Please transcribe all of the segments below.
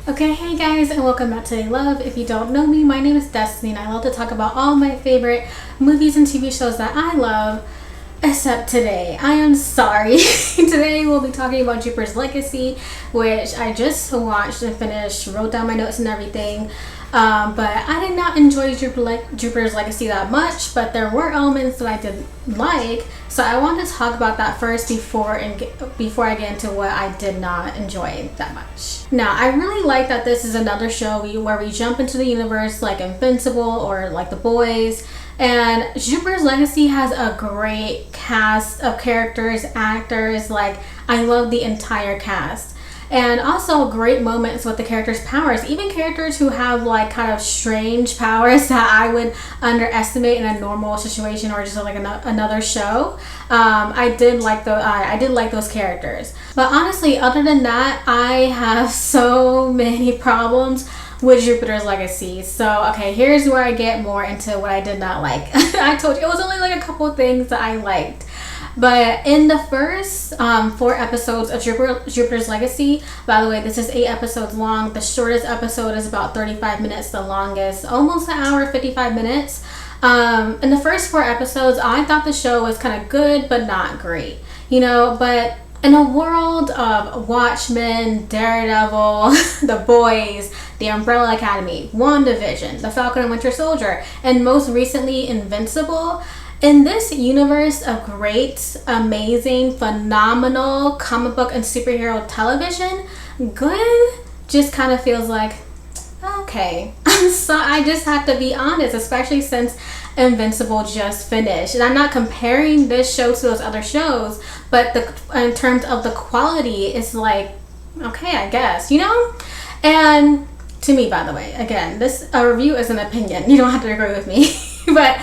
Okay, hey guys, and welcome back to Love. If you don't know me, my name is Destiny, and I love to talk about all my favorite movies and TV shows that I love. Except today, I am sorry. Today we'll be talking about Jupiter's Legacy, which I just watched and finished, wrote down my notes and everything. But I did not enjoy Jupiter's Legacy that much, but there were elements that I did like. So I want to talk about that first before I get into what I did not enjoy that much. Now, I really like that this is another show where we jump into the universe like Invincible or like The Boys. And Jupiter's Legacy has a great cast of characters, actors. Like, I love the entire cast. And also great moments with the characters' powers. Even characters who have like kind of strange powers that I would underestimate in a normal situation or just like another show. I did like those characters. But honestly, other than that, I have so many problems with Jupiter's Legacy. So okay, here's where I get more into what I did not like. I told you it was only like a couple things that I liked. But in the first 4 episodes of Jupiter's Legacy, by the way, this is 8 episodes long. The shortest episode is about 35 minutes. The longest, almost an hour, 55 minutes. In the first 4 episodes, I thought the show was kind of good, but not great. You know, but in a world of Watchmen, Daredevil, The Boys, The Umbrella Academy, WandaVision, The Falcon and Winter Soldier, and most recently Invincible, in this universe of great, amazing, phenomenal comic book and superhero television, good just kind of feels like, okay. So I just have to be honest, especially since Invincible just finished. And I'm not comparing this show to those other shows, but in terms of the quality, it's like, okay, I guess, you know? And to me, by the way, again, a review is an opinion. You don't have to agree with me. But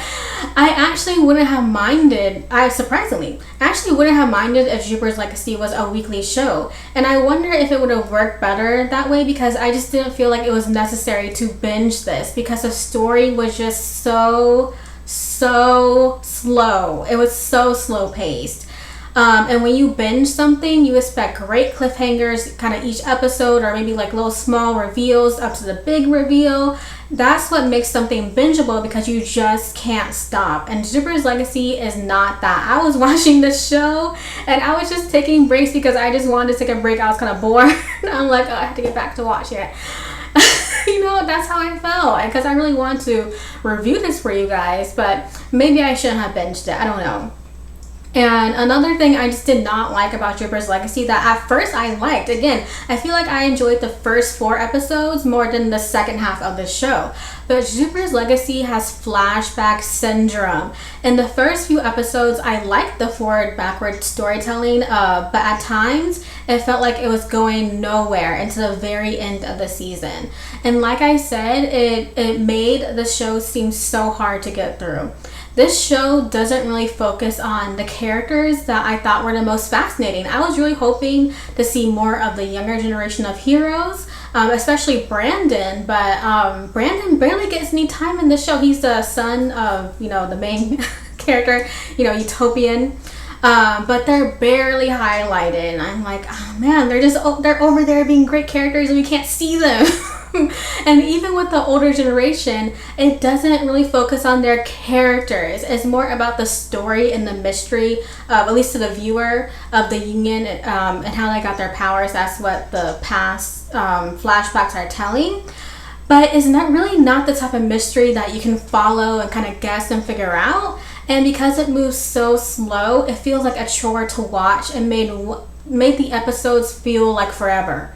I actually wouldn't have minded, surprisingly, if Jupiter's Legacy was a weekly show. And I wonder if it would have worked better that way, because I just didn't feel like it was necessary to binge this, because the story was just so slow. It was so slow paced. And when you binge something, you expect great cliffhangers kind of each episode, or maybe like little small reveals up to the big reveal. That's what makes something bingeable, because you just can't stop. And Jupiter's Legacy is not that. I was watching this show and I was just taking breaks because I just wanted to take a break. I was kind of bored. I'm like, oh, I have to get back to watching it. You know, that's how I felt, because I really want to review this for you guys, but maybe I shouldn't have binged it. I don't know. And another thing I just did not like about Jupiter's Legacy that at first I liked, again, I feel like I enjoyed the first 4 episodes more than the second half of the show. But Jupiter's Legacy has flashback syndrome. In the first few episodes, I liked the forward-backward storytelling, but at times it felt like it was going nowhere into the very end of the season. And like I said, it made the show seem so hard to get through. This show doesn't really focus on the characters that I thought were the most fascinating. I was really hoping to see more of the younger generation of heroes, especially Brandon, but Brandon barely gets any time in this show. He's the son of, the main character, Utopian. But they're barely highlighted, and I'm like, oh man, they're over there being great characters and we can't see them. And even with the older generation, it doesn't really focus on their characters. It's more about the story and the mystery, at least to the viewer, of the Union and how they got their powers. That's what the past flashbacks are telling. But it's really not the type of mystery that you can follow and kind of guess and figure out. And because it moves so slow, it feels like a chore to watch, and made the episodes feel like forever.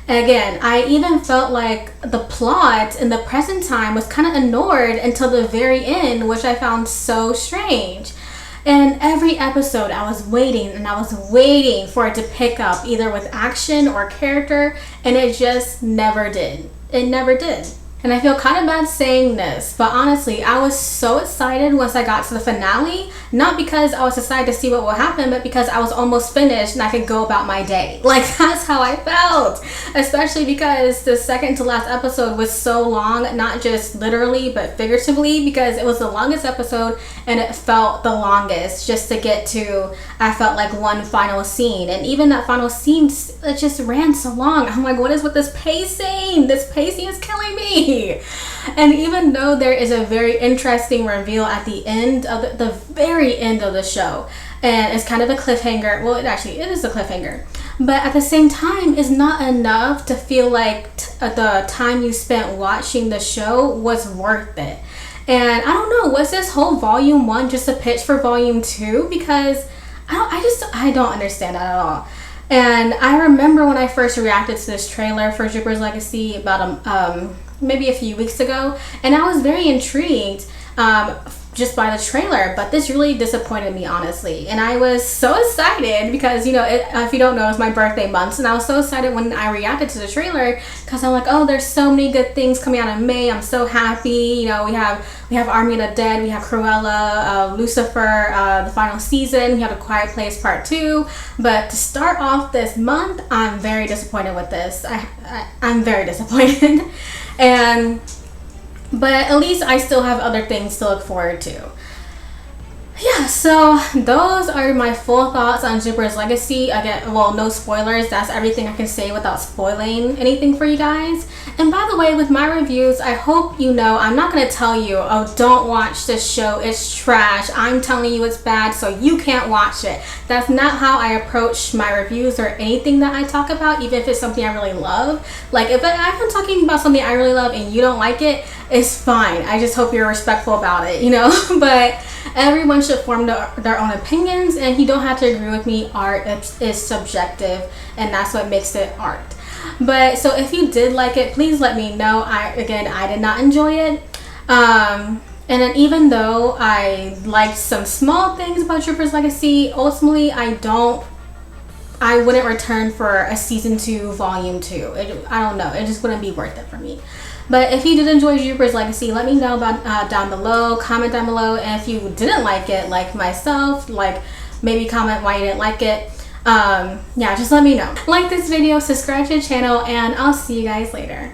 And again, I even felt like the plot in the present time was kind of ignored until the very end, which I found so strange. And every episode I was waiting for it to pick up, either with action or character, and it just never did. It never did. And I feel kind of bad saying this, but honestly, I was so excited once I got to the finale. Not because I was excited to see what will happen, but because I was almost finished and I could go about my day. Like, that's how I felt. Especially because the second to last episode was so long, not just literally, but figuratively, because it was the longest episode and it felt the longest just to get to, I felt like, one final scene. And even that final scene, it just ran so long. I'm like, what is with this pacing? This pacing is killing me. And even though there is a very interesting reveal at the end of the very end of the show, and it's kind of a cliffhanger, well, it is a cliffhanger, but at the same time, it's not enough to feel like the time you spent watching the show was worth it. And I don't know, was this whole volume 1 just a pitch for volume 2? Because I don't understand that at all. And I remember when I first reacted to this trailer for Jupiter's Legacy about maybe a few weeks ago, and I was very intrigued just by the trailer, but this really disappointed me, honestly. And I was so excited because, you know, if you don't know, it's my birthday month, and I was so excited when I reacted to the trailer because I'm like, oh, there's so many good things coming out in May. I'm so happy. You know, we have Army of the Dead, we have Cruella, Lucifer, the final season, we have A Quiet Place Part 2. But to start off this month, I'm very disappointed with this. I'm very disappointed. But at least I still have other things to look forward to. Yeah, so those are my full thoughts on Jupiter's Legacy. Again, well, no spoilers. That's everything I can say without spoiling anything for you guys. And by the way, with my reviews, I hope you know I'm not going to tell you, oh, don't watch this show, it's trash. I'm telling you it's bad, so you can't watch it. That's not how I approach my reviews or anything that I talk about, even if it's something I really love. Like, if I'm talking about something I really love and you don't like it, it's fine. I just hope you're respectful about it, you know? But everyone should form their own opinions, and you don't have to agree with me. Art is subjective, and that's what makes it art. But so if you did like it, please let me know. I did not enjoy it. And then even though I liked some small things about Jupiter's Legacy, ultimately I wouldn't return for a season 2, volume 2. I don't know. It just wouldn't be worth it for me. But if you did enjoy Jupiter's Legacy, let me know about down below. Comment down below. And if you didn't like it, like myself, like maybe comment why you didn't like it. Yeah, just let me know. Like this video, subscribe to the channel, and I'll see you guys later.